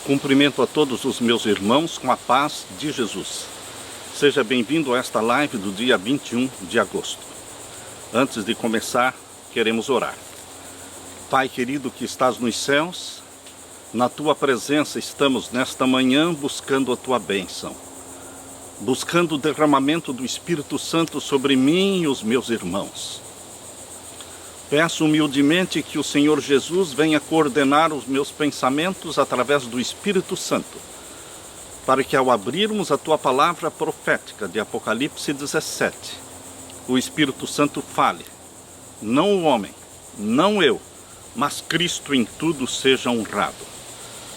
Cumprimento a todos os meus irmãos com a paz de Jesus. Seja bem-vindo a esta live do dia 21 de agosto. Antes de começar, queremos orar. Pai querido que estás nos céus, na Tua presença estamos nesta manhã buscando a Tua bênção, buscando o derramamento do Espírito Santo sobre mim e os meus irmãos. Peço humildemente que o Senhor Jesus venha coordenar os meus pensamentos através do Espírito Santo, para que ao abrirmos a Tua palavra profética de Apocalipse 17, o Espírito Santo fale, não o homem, não eu, mas Cristo em tudo seja honrado.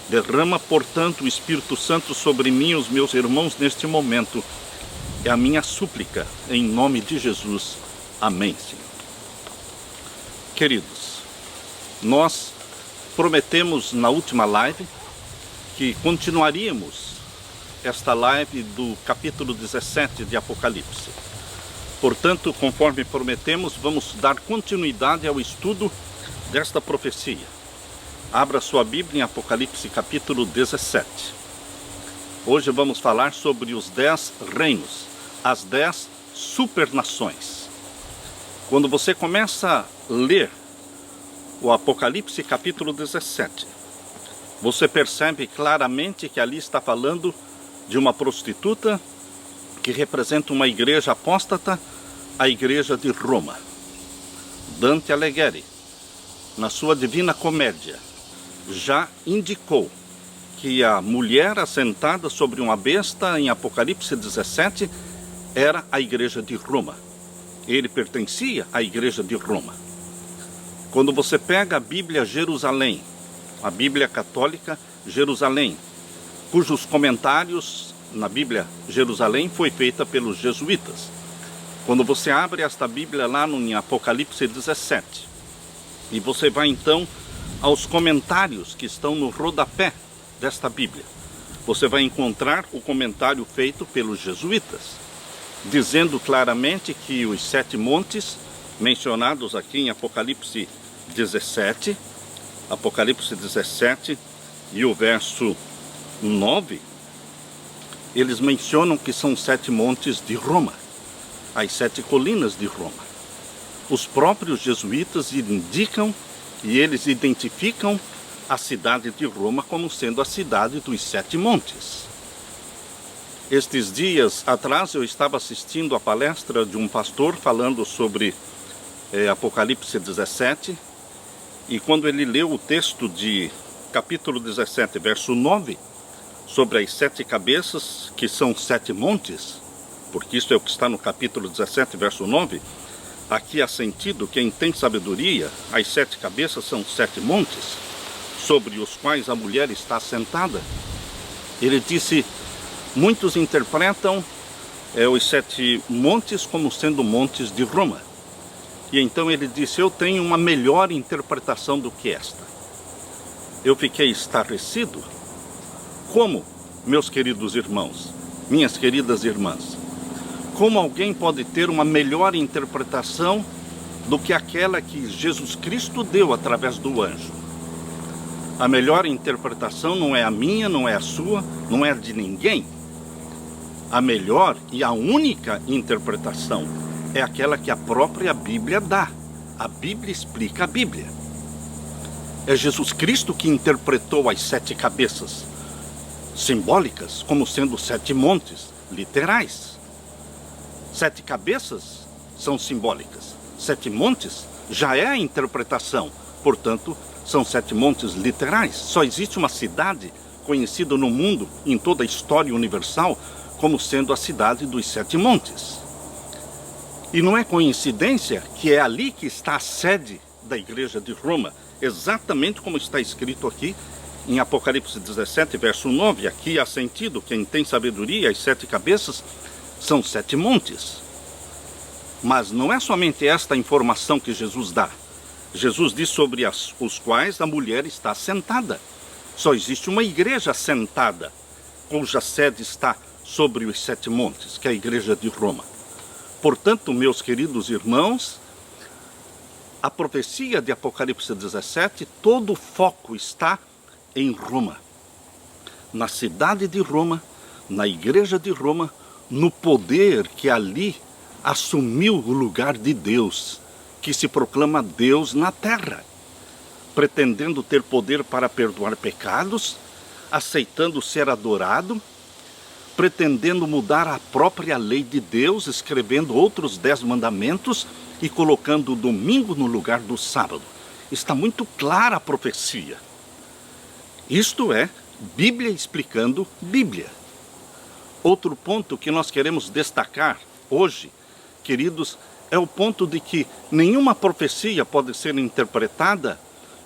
Derrama, portanto, o Espírito Santo sobre mim e os meus irmãos neste momento. É a minha súplica, em nome de Jesus. Amém, Senhor. Queridos, nós prometemos na última live que continuaríamos esta live do capítulo 17 de Apocalipse. Portanto, conforme prometemos, vamos dar continuidade ao estudo desta profecia. Abra sua Bíblia em Apocalipse capítulo 17. Hoje vamos falar sobre os 10 reinos, as 10 supernações. Quando você começa a ler o Apocalipse capítulo 17, você percebe claramente que ali está falando de uma prostituta que representa uma igreja apóstata, a igreja de Roma. Dante Alighieri, na sua Divina Comédia, já indicou que a mulher assentada sobre uma besta em Apocalipse 17 era a igreja de Roma. Ele pertencia à igreja de Roma. Quando você pega a Bíblia Jerusalém, a Bíblia Católica Jerusalém, cujos comentários na Bíblia Jerusalém foi feita pelos jesuítas. Quando você abre esta Bíblia lá em Apocalipse 17, e você vai então aos comentários que estão no rodapé desta Bíblia, você vai encontrar o comentário feito pelos jesuítas, dizendo claramente que os 7 montes mencionados aqui em Apocalipse 17, e o verso 9, eles mencionam que são 7 montes de Roma, as 7 colinas de Roma. Os próprios jesuítas indicam e eles identificam a cidade de Roma como sendo a cidade dos 7 montes. Estes dias atrás eu estava assistindo a palestra de um pastor falando sobre Apocalipse 17, e quando ele leu o texto de capítulo 17, verso 9, sobre as 7 cabeças, que são 7 montes, porque isso é o que está no capítulo 17, verso 9, aqui há sentido, quem tem sabedoria, as 7 cabeças são 7 montes, sobre os quais a mulher está sentada. Ele disse, muitos interpretam os 7 montes como sendo montes de Roma. E então ele disse, eu tenho uma melhor interpretação do que esta. Eu fiquei estarrecido. Como, meus queridos irmãos, minhas queridas irmãs, como alguém pode ter uma melhor interpretação do que aquela que Jesus Cristo deu através do anjo? A melhor interpretação não é a minha, não é a sua, não é a de ninguém. A melhor e a única interpretação é aquela que a própria Bíblia dá. A Bíblia explica a Bíblia. É Jesus Cristo que interpretou as 7 cabeças simbólicas como sendo 7 montes literais. 7 cabeças são simbólicas. 7 montes já é a interpretação. Portanto, são 7 montes literais. Só existe uma cidade conhecida no mundo, em toda a história universal, como sendo a cidade dos 7 montes. E não é coincidência que é ali que está a sede da igreja de Roma, exatamente como está escrito aqui em Apocalipse 17, verso 9. Aqui há sentido, quem tem sabedoria, as 7 cabeças são 7 montes. Mas não é somente esta informação que Jesus dá. Jesus diz sobre os quais a mulher está sentada. Só existe uma igreja sentada, cuja sede está sobre os 7 montes, que é a igreja de Roma. Portanto, meus queridos irmãos, a profecia de Apocalipse 17, todo o foco está em Roma. na cidade de Roma, na igreja de Roma, no poder que ali assumiu o lugar de Deus, que se proclama Deus na terra, pretendendo ter poder para perdoar pecados, aceitando ser adorado, pretendendo mudar a própria lei de Deus, escrevendo outros 10 mandamentos e colocando o domingo no lugar do sábado. Está muito clara a profecia. Isto é, Bíblia explicando Bíblia. Outro ponto que nós queremos destacar hoje, queridos, é o ponto de que nenhuma profecia pode ser interpretada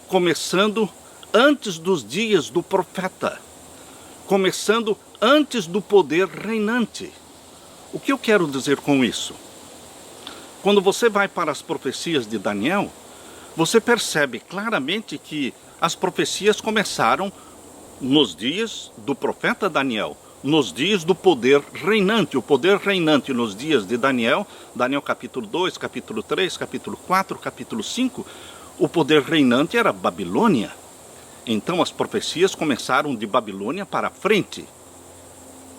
começando antes dos dias do profeta, começando antes do poder reinante. O que eu quero dizer com isso? Quando você vai para as profecias de Daniel, você percebe claramente que as profecias começaram nos dias do profeta Daniel, nos dias do poder reinante. O poder reinante nos dias de Daniel, Daniel capítulo 2, capítulo 3, capítulo 4, capítulo 5, o poder reinante era Babilônia. Então as profecias começaram de Babilônia para frente.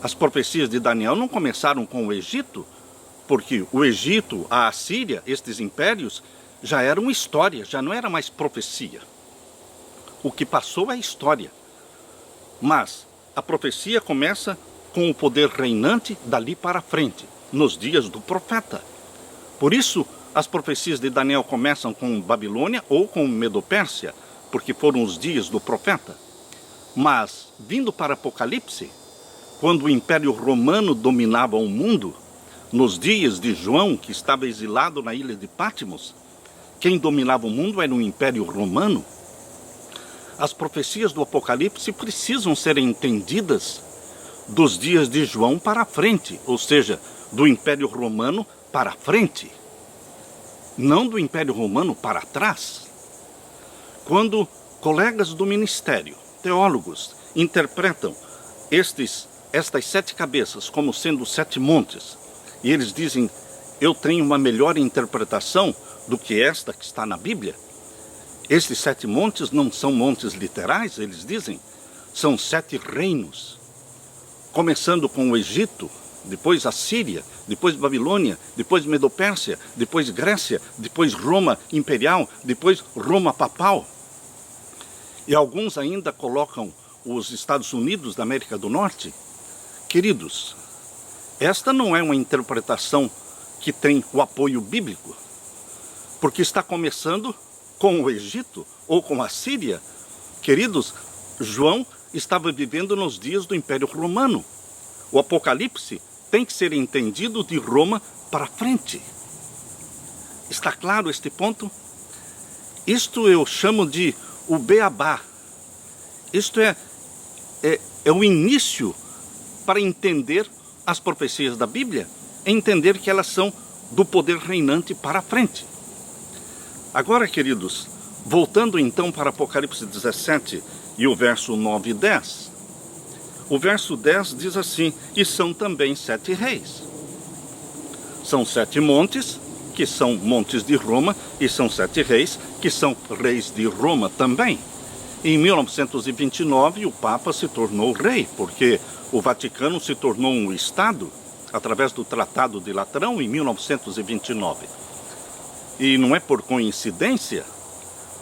As profecias de Daniel não começaram com o Egito, porque o Egito, a Assíria, estes impérios, já eram história, já não era mais profecia. O que passou é história. Mas a profecia começa com o poder reinante dali para frente, nos dias do profeta. Por isso, as profecias de Daniel começam com Babilônia ou com Medopérsia, porque foram os dias do profeta. Mas, vindo para Apocalipse, quando o Império Romano dominava o mundo, nos dias de João, que estava exilado na ilha de Patmos, quem dominava o mundo era o Império Romano. As profecias do Apocalipse precisam ser entendidas dos dias de João para frente, ou seja, do Império Romano para frente, não do Império Romano para trás. Quando colegas do ministério, teólogos, interpretam estas 7 cabeças como sendo 7 montes, e eles dizem, eu tenho uma melhor interpretação do que esta que está na Bíblia, estes 7 montes não são montes literais, eles dizem, são 7 reinos, começando com o Egito, depois a Síria, depois Babilônia, depois Medopérsia, depois Grécia, depois Roma imperial, depois Roma papal. E alguns ainda colocam os Estados Unidos da América do Norte. Queridos, esta não é uma interpretação que tem o apoio bíblico, porque está começando com o Egito ou com a Síria. Queridos, João estava vivendo nos dias do Império Romano. O Apocalipse tem que ser entendido de Roma para frente. Está claro este ponto? Isto eu chamo de o beabá. Isto é o início para entender as profecias da Bíblia, é entender que elas são do poder reinante para frente. Agora, queridos, voltando então para Apocalipse 17 e o verso 9 e 10, o verso 10 diz assim, e são também 7 reis. São 7 montes, que são montes de Roma, e são 7 reis, que são reis de Roma também. Em 1929, o Papa se tornou rei, porque o Vaticano se tornou um Estado, através do Tratado de Latrão, em 1929. E não é por coincidência,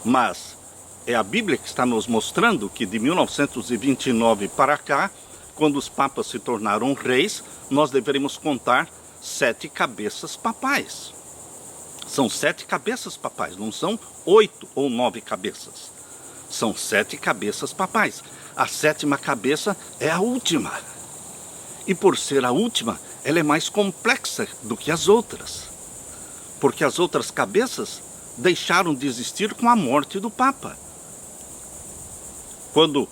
mas é a Bíblia que está nos mostrando que de 1929 para cá, quando os papas se tornaram reis, nós deveríamos contar 7 cabeças papais. São 7 cabeças papais, não são 8 ou 9 cabeças. São 7 cabeças papais. A 7ª cabeça é a última. E por ser a última, ela é mais complexa do que as outras. Porque as outras cabeças deixaram de existir com a morte do Papa. Quando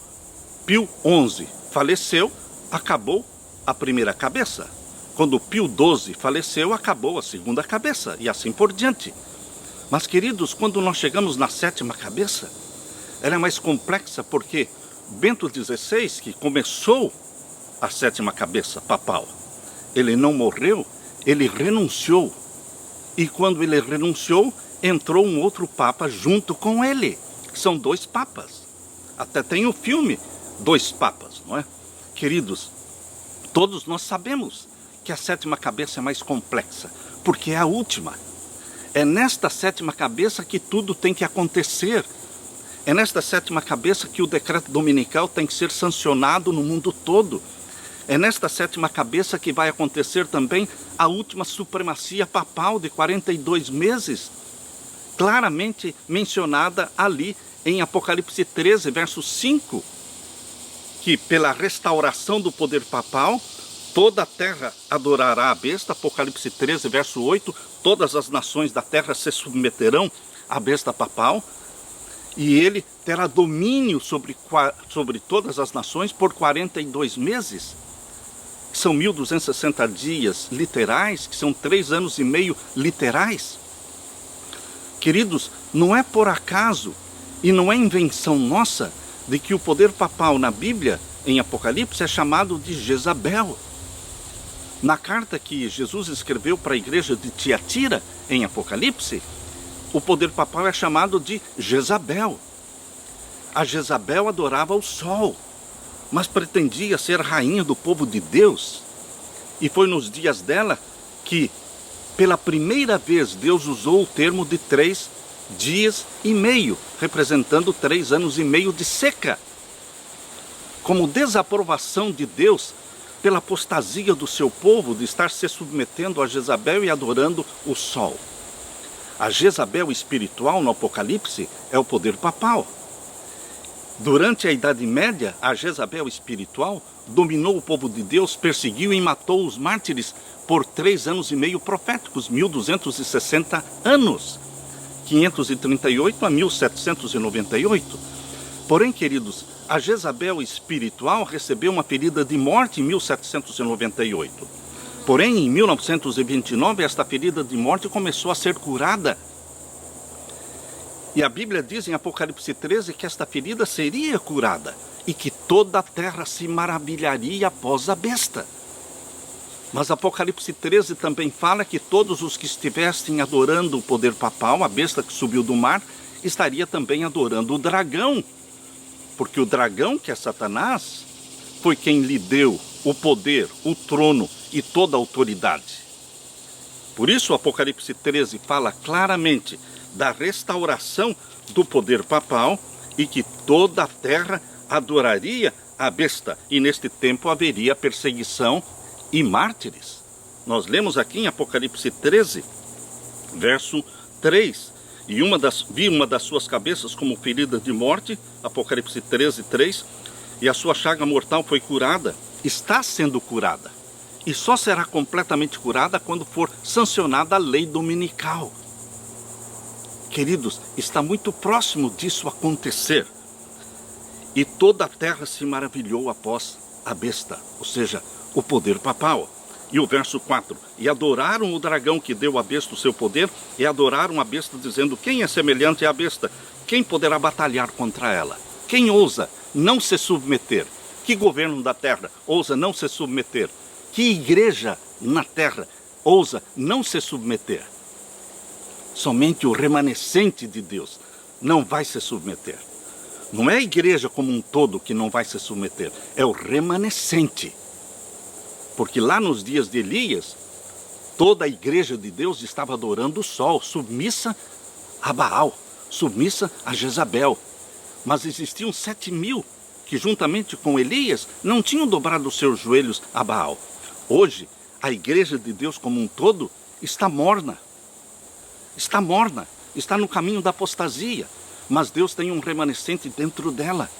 Pio XI faleceu, acabou a primeira cabeça. Quando Pio XII faleceu, acabou a segunda cabeça, e assim por diante. Mas, queridos, quando nós chegamos na 7ª cabeça, ela é mais complexa porque Bento XVI, que começou a 7ª cabeça papal, ele não morreu, ele renunciou. E quando ele renunciou, entrou um outro papa junto com ele. São 2 papas. Até tem o filme 2 papas, não é? Queridos, todos nós sabemos que a sétima cabeça é mais complexa, porque é a última. É nesta sétima cabeça que tudo tem que acontecer. É nesta sétima cabeça que o decreto dominical tem que ser sancionado no mundo todo. É nesta sétima cabeça que vai acontecer também a última supremacia papal de 42 meses, claramente mencionada ali em Apocalipse 13, verso 5, que pela restauração do poder papal, toda a terra adorará a besta. Apocalipse 13, verso 8, todas as nações da terra se submeterão à besta papal, e ele terá domínio sobre todas as nações por 42 meses. São 1260 dias literais, que são 3 anos e meio literais. Queridos, não é por acaso e não é invenção nossa de que o poder papal na Bíblia, em Apocalipse, é chamado de Jezabel. Na carta que Jesus escreveu para a igreja de Tiatira, em Apocalipse, o poder papal é chamado de Jezabel. A Jezabel adorava o sol, mas pretendia ser rainha do povo de Deus. E foi nos dias dela que, pela primeira vez, Deus usou o termo de 3 dias e meio, representando 3 anos e meio de seca, como desaprovação de Deus pela apostasia do seu povo de estar se submetendo a Jezabel e adorando o sol. A Jezabel espiritual no Apocalipse é o poder papal. Durante a Idade Média, a Jezabel espiritual dominou o povo de Deus, perseguiu e matou os mártires por 3 anos e meio proféticos, 1260 anos, 538 a 1798. Porém, queridos, a Jezabel espiritual recebeu uma ferida de morte em 1798. Porém, em 1929, esta ferida de morte começou a ser curada. E a Bíblia diz em Apocalipse 13 que esta ferida seria curada e que toda a terra se maravilharia após a besta. Mas Apocalipse 13 também fala que todos os que estivessem adorando o poder papal, a besta que subiu do mar, estaria também adorando o dragão. Porque o dragão, que é Satanás, foi quem lhe deu o poder, o trono e toda a autoridade. Por isso o Apocalipse 13 fala claramente da restauração do poder papal e que toda a terra adoraria a besta. E neste tempo haveria perseguição e mártires. Nós lemos aqui em Apocalipse 13, verso 3. E vi uma das suas cabeças como ferida de morte, Apocalipse 13, 3, e a sua chaga mortal foi curada, está sendo curada, e só será completamente curada quando for sancionada a lei dominical. Queridos, está muito próximo disso acontecer. E toda a terra se maravilhou após a besta, ou seja, o poder papal. E o verso 4, e adoraram o dragão que deu à besta o seu poder, e adoraram a besta, dizendo, quem é semelhante à besta? Quem poderá batalhar contra ela? Quem ousa não se submeter? Que governo da terra ousa não se submeter? Que igreja na terra ousa não se submeter? Somente o remanescente de Deus não vai se submeter. Não é a igreja como um todo que não vai se submeter, é o remanescente. Porque lá nos dias de Elias, toda a igreja de Deus estava adorando o sol, submissa a Baal, submissa a Jezabel. Mas existiam 7.000 que juntamente com Elias não tinham dobrado os seus joelhos a Baal. Hoje, a igreja de Deus como um todo está morna. Está morna, está no caminho da apostasia. Mas Deus tem um remanescente dentro dela,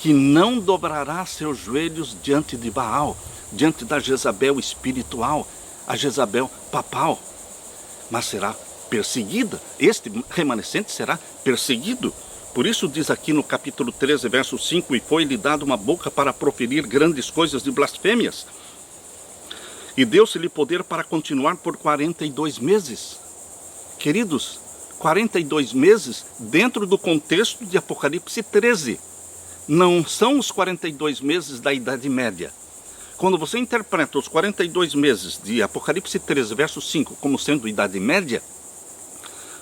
que não dobrará seus joelhos diante de Baal, diante da Jezabel espiritual, a Jezabel papal, mas será perseguida. Este remanescente será perseguido. Por isso diz aqui no capítulo 13, verso 5, e foi-lhe dado uma boca para proferir grandes coisas de blasfêmias, e deu-se-lhe poder para continuar por 42 meses. Queridos, 42 meses dentro do contexto de Apocalipse 13. Não são os 42 meses da Idade Média. Quando você interpreta os 42 meses de Apocalipse 13, verso 5, como sendo Idade Média,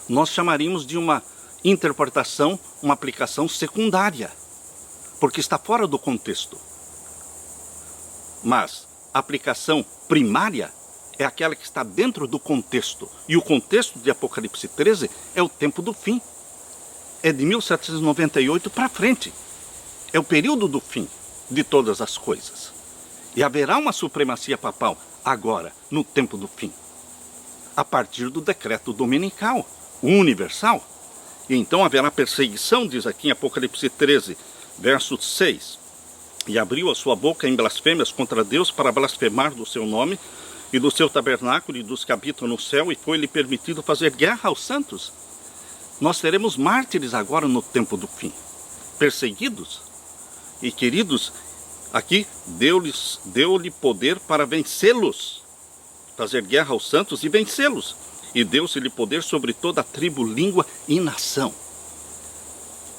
nós chamaríamos de uma interpretação, uma aplicação secundária, porque está fora do contexto. Mas a aplicação primária é aquela que está dentro do contexto. E o contexto de Apocalipse 13 é o tempo do fim. É de 1798 para frente. É o período do fim de todas as coisas. E haverá uma supremacia papal agora, no tempo do fim, a partir do decreto dominical, universal. E então haverá perseguição, diz aqui em Apocalipse 13, verso 6. E abriu a sua boca em blasfêmias contra Deus para blasfemar do seu nome e do seu tabernáculo e dos que habitam no céu, e foi-lhe permitido fazer guerra aos santos. Nós teremos mártires agora no tempo do fim, perseguidos. E queridos, aqui deu-lhe poder para vencê-los, fazer guerra aos santos e vencê-los. E deu-se-lhe poder sobre toda a tribo, língua e nação.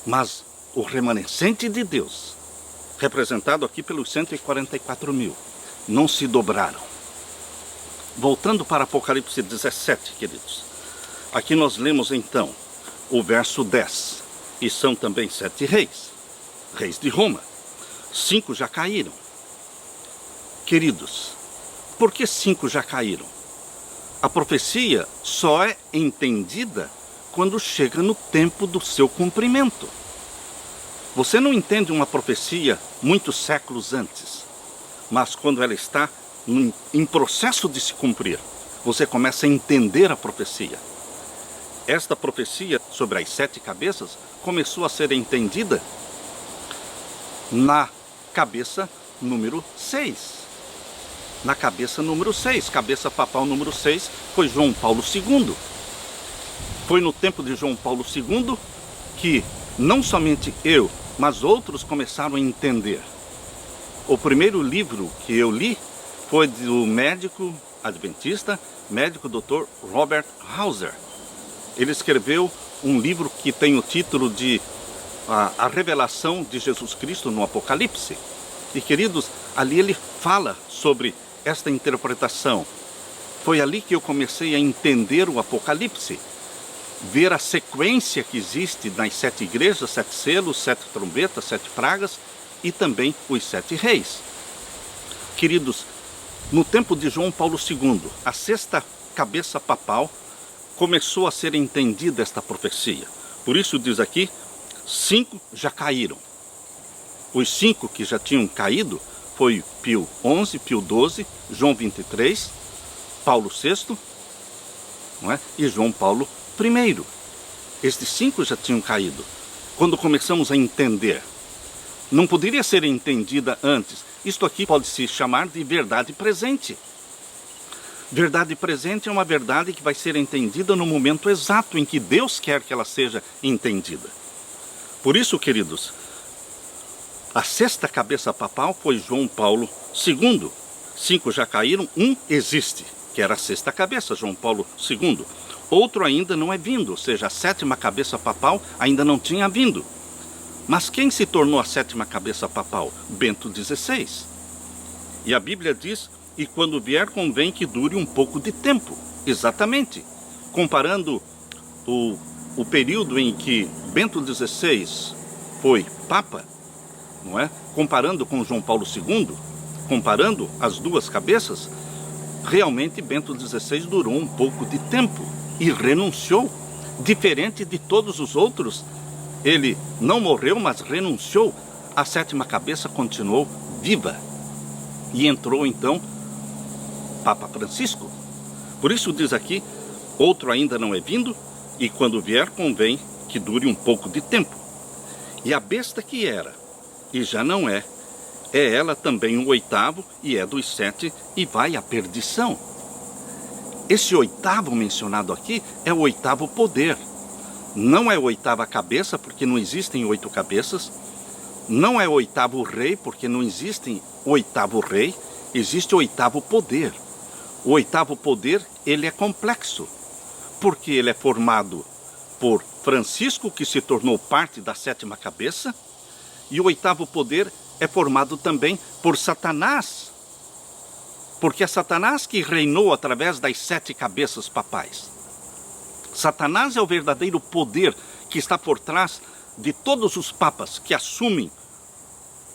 Mas o remanescente de Deus, representado aqui pelos 144 mil, não se dobraram. Voltando para Apocalipse 17, queridos. Aqui nós lemos então o verso 10. E são também 7 reis, reis de Roma. 5 já caíram. Queridos, por que 5 já caíram? A profecia só é entendida quando chega no tempo do seu cumprimento. Você não entende uma profecia muitos séculos antes, mas quando ela está em processo de se cumprir, você começa a entender a profecia. Esta profecia sobre as 7 cabeças começou a ser entendida na cabeça número 6. Na cabeça número 6, cabeça papal número 6, foi João Paulo II. Foi no tempo de João Paulo II que não somente eu, mas outros começaram a entender. O primeiro livro que eu li foi do médico adventista, médico Dr. Robert Hauser. Ele escreveu um livro que tem o título de A Revelação de Jesus Cristo no Apocalipse. E queridos, ali ele fala sobre esta interpretação. Foi ali que eu comecei a entender o Apocalipse, ver a sequência que existe nas 7 igrejas, 7 selos, 7 trombetas, 7 pragas e também os 7 reis. Queridos, no tempo de João Paulo II, a 6ª cabeça papal, começou a ser entendida esta profecia. Por isso diz aqui, 5 já caíram. Os 5 que já tinham caído foi Pio XI, Pio XII, João XXIII, Paulo VI, não é? E João Paulo I. Estes 5 já tinham caído. Quando começamos a entender, não poderia ser entendida antes. Isto aqui pode se chamar de verdade presente. Verdade presente é uma verdade que vai ser entendida no momento exato em que Deus quer que ela seja entendida. Por isso, queridos, a 6ª cabeça papal foi João Paulo II. 5 já caíram, 1 existe, que era a 6ª cabeça, João Paulo II. Outro ainda não é vindo, ou seja, a 7ª cabeça papal ainda não tinha vindo. Mas quem se tornou a 7ª cabeça papal? Bento XVI. E a Bíblia diz, e quando vier convém que dure um pouco de tempo. Exatamente. Comparando o período em que Bento XVI foi Papa, não é? Comparando com João Paulo II, comparando as duas cabeças, realmente Bento XVI durou um pouco de tempo e renunciou, diferente de todos os outros. Ele não morreu, mas renunciou. A 7ª cabeça continuou viva. E entrou então Papa Francisco. Por isso diz aqui, outro ainda não é vindo, e quando vier convém que dure um pouco de tempo. E a besta que era, e já não é ela também o 8º, e é dos 7, e vai à perdição. Esse 8º mencionado aqui é o 8º poder. Não é a 8ª cabeça, porque não existem 8 cabeças. Não é o 8º rei, porque não existem 8º rei. Existe o 8º poder. O 8º poder, ele é complexo, porque ele é formado por Francisco, que se tornou parte da 7ª cabeça, e o 8º poder é formado também por Satanás, porque é Satanás que reinou através das 7 cabeças papais. Satanás é o verdadeiro poder que está por trás de todos os papas que assumem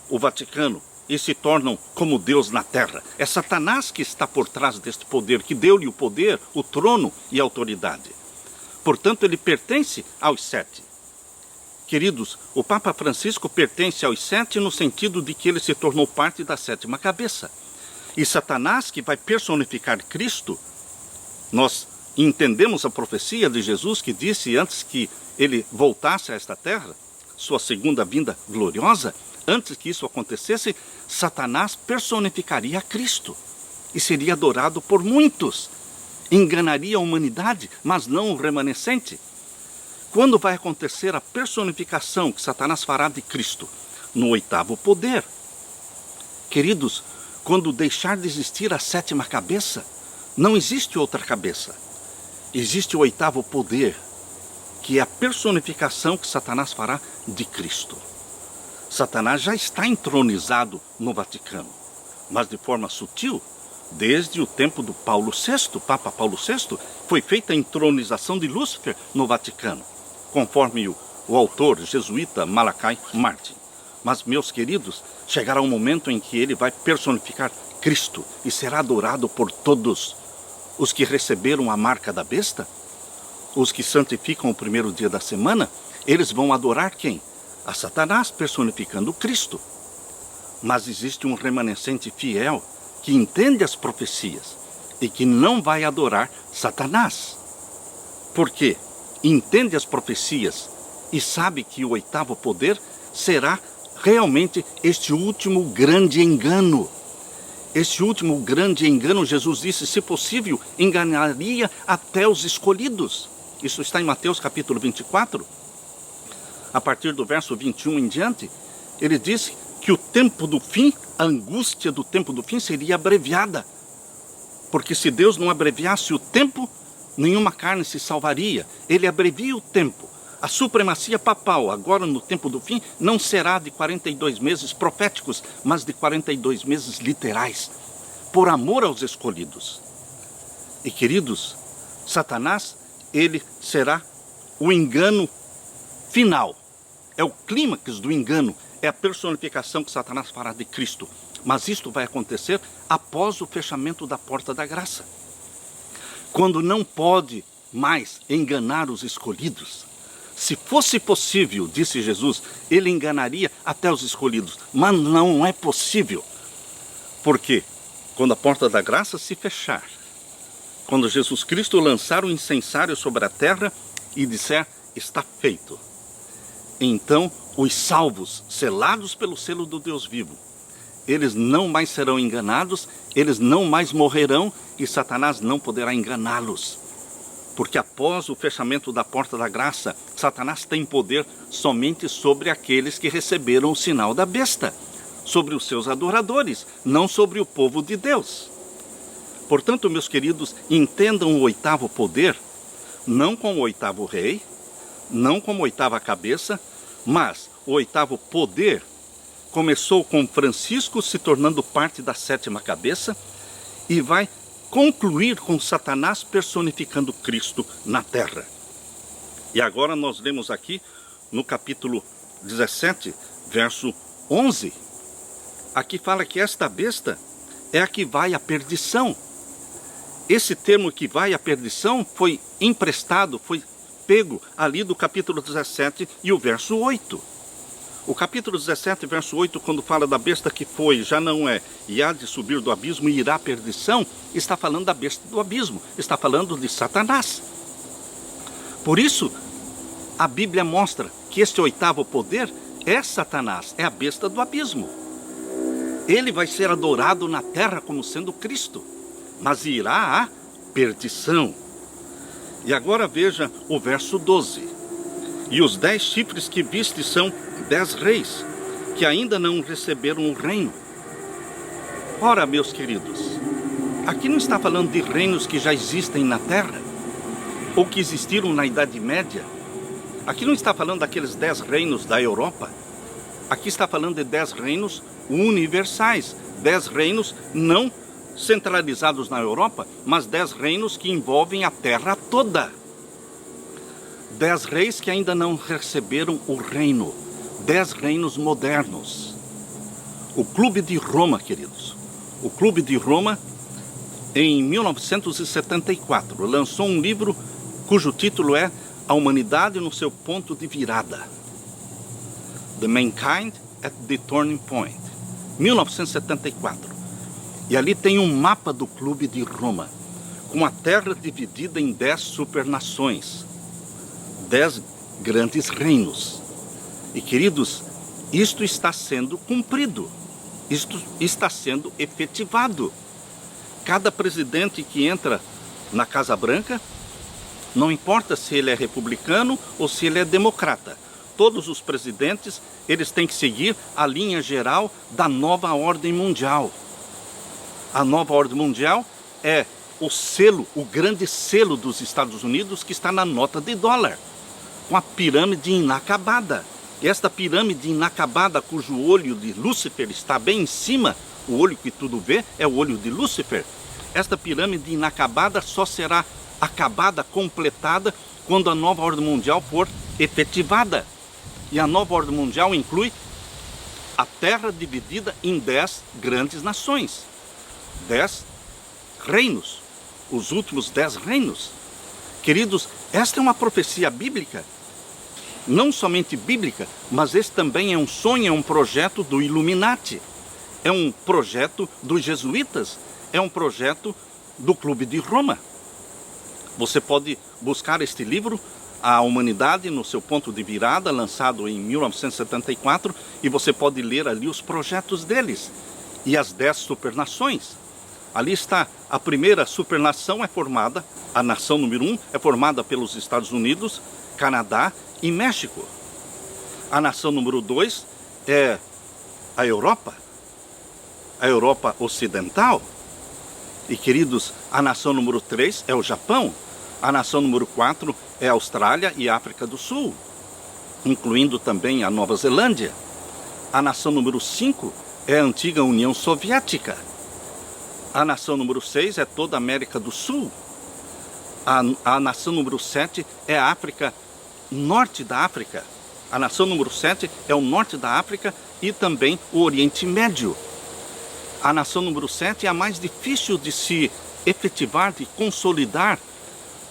o Vaticano e se tornam como Deus na terra. É Satanás que está por trás deste poder, que deu-lhe o poder, o trono e a autoridade. Portanto, ele pertence aos 7. Queridos, o Papa Francisco pertence aos 7 no sentido de que ele se tornou parte da 7ª cabeça. E Satanás, que vai personificar Cristo, nós entendemos a profecia de Jesus que disse antes que ele voltasse a esta terra, sua segunda vinda gloriosa, antes que isso acontecesse, Satanás personificaria a Cristo e seria adorado por muitos. Enganaria a humanidade, mas não o remanescente. Quando vai acontecer a personificação que Satanás fará de Cristo? No 8º poder. Queridos, quando deixar de existir a 7ª cabeça, não existe outra cabeça. Existe o 8º poder, que é a personificação que Satanás fará de Cristo. Satanás já está entronizado no Vaticano, mas de forma sutil. Desde o tempo do Paulo VI, Papa Paulo VI, foi feita a entronização de Lúcifer no Vaticano, conforme o autor jesuíta Malachi Martin. Mas, meus queridos, chegará um momento em que ele vai personificar Cristo e será adorado por todos. Os que receberam a marca da besta, os que santificam o primeiro dia da semana, eles vão adorar quem? A Satanás personificando Cristo. Mas existe um remanescente fiel que entende as profecias e que não vai adorar Satanás. Por quê? Entende as profecias e sabe que o 8º poder será realmente este último grande engano. Este último grande engano, Jesus disse, se possível, enganaria até os escolhidos. Isso está em Mateus capítulo 24. A partir do verso 21 em diante, ele disse que o tempo do fim, a angústia do tempo do fim seria abreviada. Porque se Deus não abreviasse o tempo, nenhuma carne se salvaria. Ele abrevia o tempo. A supremacia papal, agora no tempo do fim, não será de 42 meses proféticos, mas de 42 meses literais, por amor aos escolhidos. E queridos, Satanás, ele será o engano final. É o clímax do engano, é a personificação que Satanás fará de Cristo. Mas isto vai acontecer após o fechamento da porta da graça. Quando não pode mais enganar os escolhidos. Se fosse possível, disse Jesus, ele enganaria até os escolhidos. Mas não é possível. Porque quando a porta da graça se fechar, quando Jesus Cristo lançar o incensário sobre a terra e disser, está feito. Então, os salvos, selados pelo selo do Deus vivo, eles não mais serão enganados, eles não mais morrerão e Satanás não poderá enganá-los. Porque após o fechamento da porta da graça, Satanás tem poder somente sobre aqueles que receberam o sinal da besta, sobre os seus adoradores, não sobre o povo de Deus. Portanto, meus queridos, entendam o 8º poder, não como o 8º rei, não como 8ª cabeça, mas o 8º poder começou com Francisco se tornando parte da 7ª cabeça e vai concluir com Satanás personificando Cristo na terra. E agora nós lemos aqui no capítulo 17, verso 11. Aqui fala que esta besta é a que vai à perdição. Esse termo que vai à perdição foi emprestado, foi pego ali do capítulo 17 e o verso 8. O capítulo 17, verso 8, quando fala da besta que foi, já não é, e há de subir do abismo e irá à perdição, está falando da besta do abismo, está falando de Satanás. Por isso, a Bíblia mostra que este 8º poder é Satanás, é a besta do abismo. Ele vai ser adorado na terra como sendo Cristo, mas irá à perdição. E agora veja o verso 12. E os 10 chifres que viste são 10 reis, que ainda não receberam o reino. Ora, meus queridos, aqui não está falando de reinos que já existem na terra, ou que existiram na Idade Média. Aqui não está falando daqueles 10 reinos da Europa. Aqui está falando de 10 reinos universais, 10 reinos não centralizados na Europa, mas 10 reinos que envolvem a terra toda. 10 reis que ainda não receberam o reino, 10 reinos modernos. O Clube de Roma, queridos. O Clube de Roma, em 1974, lançou um livro cujo título é A Humanidade no seu ponto de virada. The Mankind at the Turning Point. 1974. E ali tem um mapa do Clube de Roma, com a Terra dividida em 10 supernações, 10 grandes reinos. E, queridos, isto está sendo cumprido, isto está sendo efetivado. Cada presidente que entra na Casa Branca, não importa se ele é republicano ou se ele é democrata, todos os presidentes, eles têm que seguir a linha geral da nova ordem mundial. A nova ordem mundial é o selo, o grande selo dos Estados Unidos, que está na nota de dólar, com a pirâmide inacabada. E esta pirâmide inacabada, cujo olho de Lúcifer está bem em cima, o olho que tudo vê é o olho de Lúcifer. Esta pirâmide inacabada só será acabada, completada, quando a nova ordem mundial for efetivada. E a nova ordem mundial inclui a Terra dividida em 10 grandes nações, 10 reinos, os últimos 10 reinos. Queridos, esta é uma profecia bíblica, não somente bíblica, mas esse também é um sonho, é um projeto do Illuminati, é um projeto dos jesuítas, é um projeto do Clube de Roma. Você pode buscar este livro, A Humanidade no seu ponto de virada, lançado em 1974, e você pode ler ali os projetos deles e as 10 supernações. Ali está, a primeira supernação é formada, a nação número 1 é formada pelos Estados Unidos, Canadá e México. A nação número 2 é a Europa Ocidental. E, queridos, a nação número 3 é o Japão. A nação número 4 é a Austrália e a África do Sul, incluindo também a Nova Zelândia. A nação número 5 é a antiga União Soviética. A nação número 6 é toda a América do Sul. A nação número 7 é a África, norte da África. A nação número 7 é o norte da África e também o Oriente Médio. A nação número 7 é a mais difícil de se efetivar, de consolidar,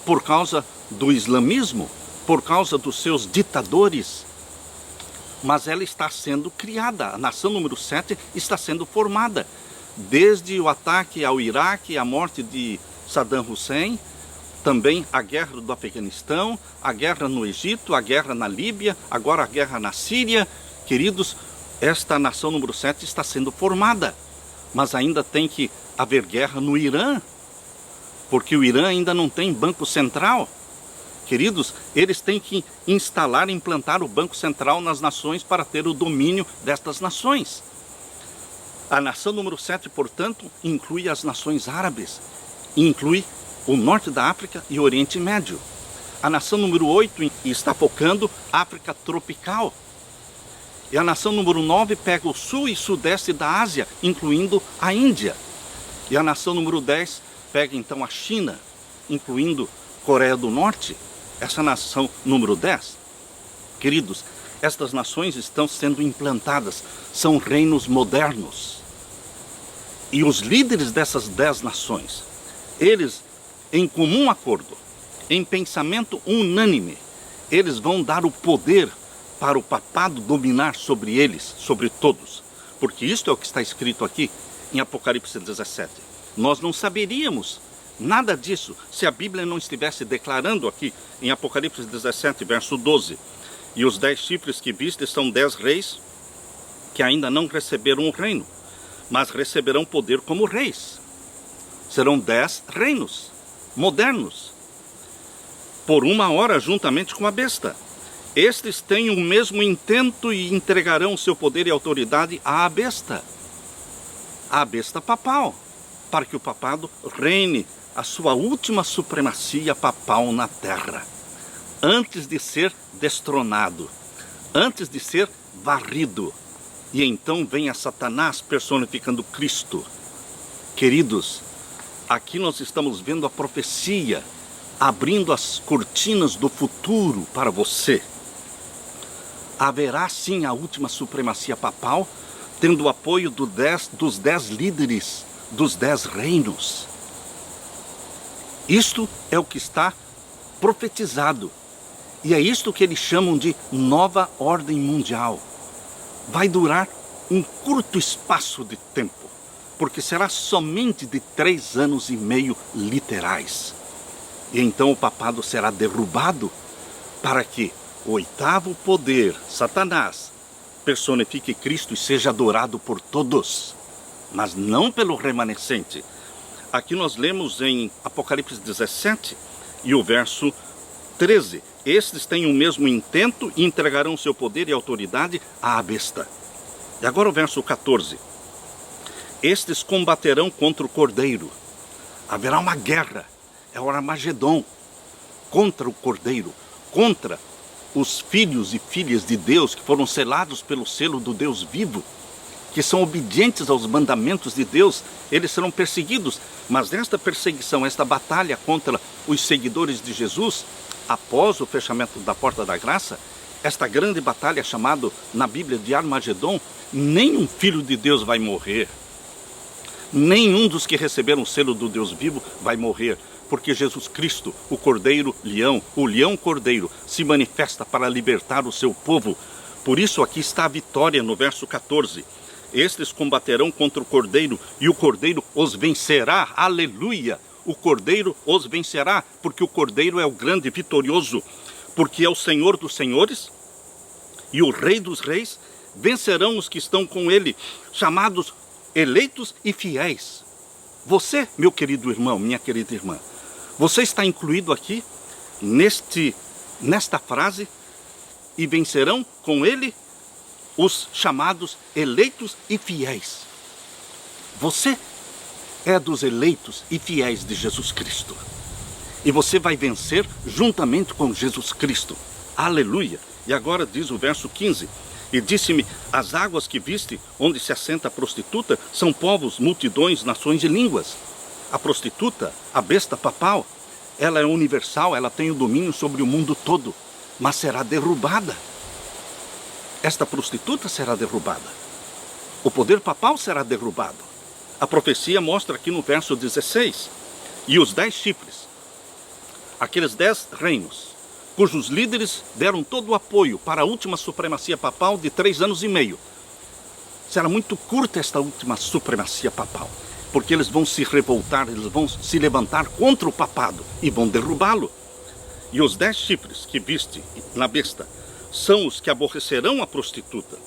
por causa do islamismo, por causa dos seus ditadores. Mas ela está sendo criada, a nação número 7 está sendo formada. Desde o ataque ao Iraque, a morte de Saddam Hussein, também a guerra do Afeganistão, a guerra no Egito, a guerra na Líbia, agora a guerra na Síria. Queridos, esta nação número 7 está sendo formada. Mas ainda tem que haver guerra no Irã, porque o Irã ainda não tem banco central. Queridos, eles têm que instalar e implantar o banco central nas nações para ter o domínio destas nações. A nação número 7, portanto, inclui as nações árabes, inclui o norte da África e o Oriente Médio. A nação número 8 está focando a África tropical. E a nação número 9 pega o sul e sudeste da Ásia, incluindo a Índia. E a nação número 10 pega então a China, incluindo Coreia do Norte. Essa nação número 10. Queridos, estas nações estão sendo implantadas, são reinos modernos. E os líderes dessas 10 nações, eles, em comum acordo, em pensamento unânime, eles vão dar o poder para o papado dominar sobre eles, sobre todos. Porque isto é o que está escrito aqui em Apocalipse 17. Nós não saberíamos nada disso se a Bíblia não estivesse declarando aqui em Apocalipse 17, verso 12. E os 10 chifres que viste são 10 reis que ainda não receberam o reino, mas receberão poder como reis. Serão 10 reinos modernos, por 1 hora juntamente com a besta. Estes têm o mesmo intento e entregarão seu poder e autoridade à besta papal, para que o papado reine a sua última supremacia papal na terra, antes de ser destronado, antes de ser varrido. E então venha Satanás personificando Cristo. Queridos, aqui nós estamos vendo a profecia, abrindo as cortinas do futuro para você. Haverá sim a última supremacia papal, tendo o apoio dos 10 líderes dos 10 reinos. Isto é o que está profetizado. E é isto que eles chamam de nova ordem mundial. Vai durar um curto espaço de tempo, porque será somente de 3 anos e meio literais. E então o papado será derrubado para que o 8º poder, Satanás, personifique Cristo e seja adorado por todos, mas não pelo remanescente. Aqui nós lemos em Apocalipse 17 e o verso 13. Estes têm o mesmo intento e entregarão seu poder e autoridade à besta. E agora o verso 14. Estes combaterão contra o Cordeiro. Haverá uma guerra, é o Armagedon, contra o Cordeiro, contra os filhos e filhas de Deus que foram selados pelo selo do Deus vivo, que são obedientes aos mandamentos de Deus. Eles serão perseguidos, mas nesta perseguição, esta batalha contra os seguidores de Jesus, após o fechamento da porta da graça, esta grande batalha chamada na Bíblia de Armagedon, nenhum filho de Deus vai morrer. Nenhum dos que receberam o selo do Deus vivo vai morrer, porque Jesus Cristo, o Cordeiro-Leão, o Leão-Cordeiro, se manifesta para libertar o seu povo. Por isso aqui está a vitória no verso 14. Estes combaterão contra o Cordeiro e o Cordeiro os vencerá. Aleluia! O Cordeiro os vencerá, porque o Cordeiro é o grande vitorioso, porque é o Senhor dos senhores e o Rei dos reis. Vencerão os que estão com ele, chamados eleitos e fiéis. Você, meu querido irmão, minha querida irmã, você está incluído aqui nesta frase, e vencerão com ele os chamados eleitos e fiéis. Você é dos eleitos e fiéis de Jesus Cristo. E você vai vencer juntamente com Jesus Cristo. Aleluia! E agora diz o verso 15. E disse-me, as águas que viste, onde se assenta a prostituta, são povos, multidões, nações e línguas. A prostituta, a besta papal, ela é universal, ela tem o domínio sobre o mundo todo, mas será derrubada. Esta prostituta será derrubada. O poder papal será derrubado. A profecia mostra aqui no verso 16. E os 10 chifres, aqueles 10 reinos, cujos líderes deram todo o apoio para a última supremacia papal de 3 anos e meio. Será muito curta esta última supremacia papal, porque eles vão se revoltar, eles vão se levantar contra o papado e vão derrubá-lo. E os 10 chifres que viste na besta são os que aborrecerão a prostituta.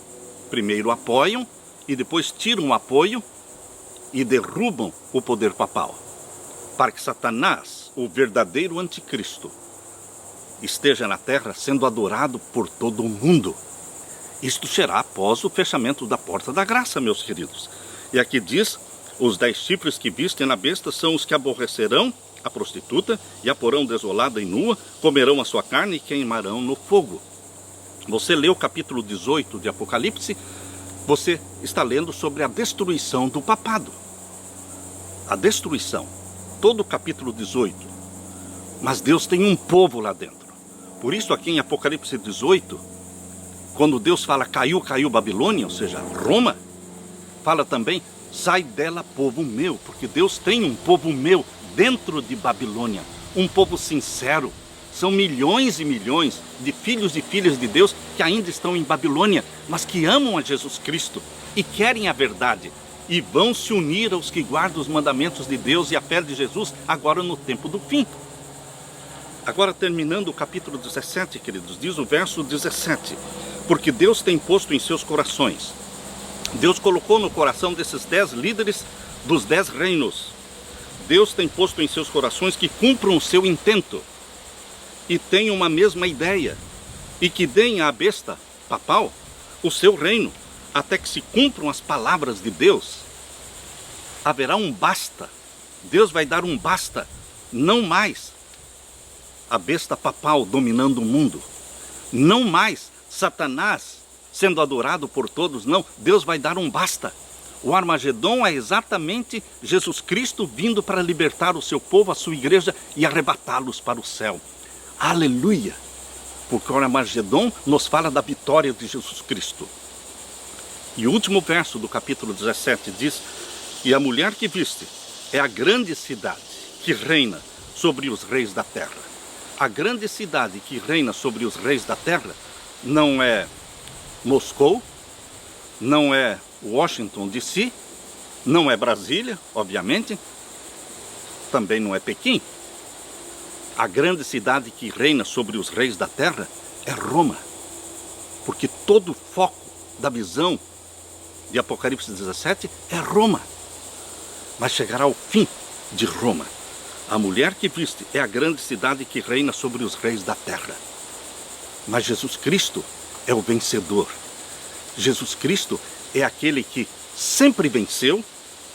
Primeiro apoiam e depois tiram o apoio e derrubam o poder papal, para que Satanás, o verdadeiro anticristo, esteja na terra sendo adorado por todo o mundo. Isto será após o fechamento da porta da graça, meus queridos. E aqui diz, os 10 chifres que vistem na besta são os que aborrecerão a prostituta e a porão desolada e nua, comerão a sua carne e queimarão no fogo. Você leu o capítulo 18 de Apocalipse, você está lendo sobre a destruição do papado. A destruição, todo o capítulo 18. Mas Deus tem um povo lá dentro. Por isso aqui em Apocalipse 18, quando Deus fala caiu Babilônia, ou seja, Roma, fala também sai dela povo meu, porque Deus tem um povo meu dentro de Babilônia, um povo sincero. São milhões e milhões de filhos e filhas de Deus que ainda estão em Babilônia, mas que amam a Jesus Cristo e querem a verdade. E vão se unir aos que guardam os mandamentos de Deus e a fé de Jesus agora no tempo do fim. Agora terminando o capítulo 17, queridos, diz o verso 17. Porque Deus tem posto em seus corações. Deus colocou no coração desses 10 líderes dos 10 reinos. Deus tem posto em seus corações que cumpram o seu intento e tenham uma mesma ideia, e que deem à besta papal o seu reino, até que se cumpram as palavras de Deus. Haverá um basta. Deus vai dar um basta. Não mais a besta papal dominando o mundo. Não mais Satanás sendo adorado por todos. Não, Deus vai dar um basta. O Armagedon é exatamente Jesus Cristo vindo para libertar o seu povo, a sua igreja, e arrebatá-los para o céu. Aleluia! Porque o Armagedon nos fala da vitória de Jesus Cristo. E o último verso do capítulo 17 diz: e a mulher que viste é a grande cidade que reina sobre os reis da terra. A grande cidade que reina sobre os reis da terra não é Moscou, não é Washington DC, não é Brasília, obviamente, também não é Pequim. A grande cidade que reina sobre os reis da terra é Roma, porque todo o foco da visão de Apocalipse 17 é Roma. Mas chegará o fim de Roma. A mulher que viste é a grande cidade que reina sobre os reis da terra. Mas Jesus Cristo é o vencedor. Jesus Cristo é aquele que sempre venceu.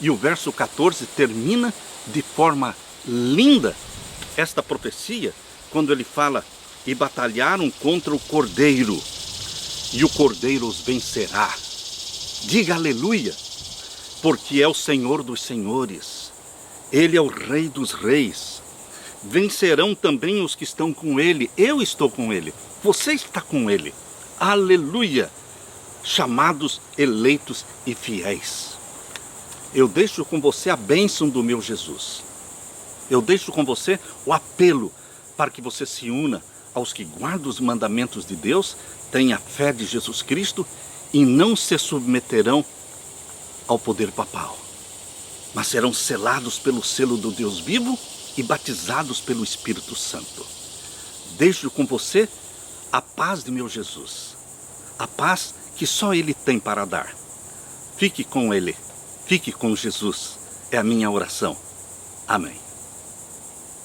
E o verso 14 termina de forma linda esta profecia, quando ele fala: e batalharam contra o Cordeiro, e o Cordeiro os vencerá. Diga aleluia, porque é o Senhor dos senhores, Ele é o Rei dos reis. Vencerão também os que estão com Ele. Eu estou com Ele, você está com Ele. Aleluia, chamados, eleitos e fiéis. Eu deixo com você a bênção do meu Jesus. Eu deixo com você o apelo para que você se una aos que guardam os mandamentos de Deus, tenha fé de Jesus Cristo e não se submeterão ao poder papal, mas serão selados pelo selo do Deus vivo e batizados pelo Espírito Santo. Deixo com você a paz de meu Jesus, a paz que só Ele tem para dar. Fique com Ele, fique com Jesus, é a minha oração. Amém.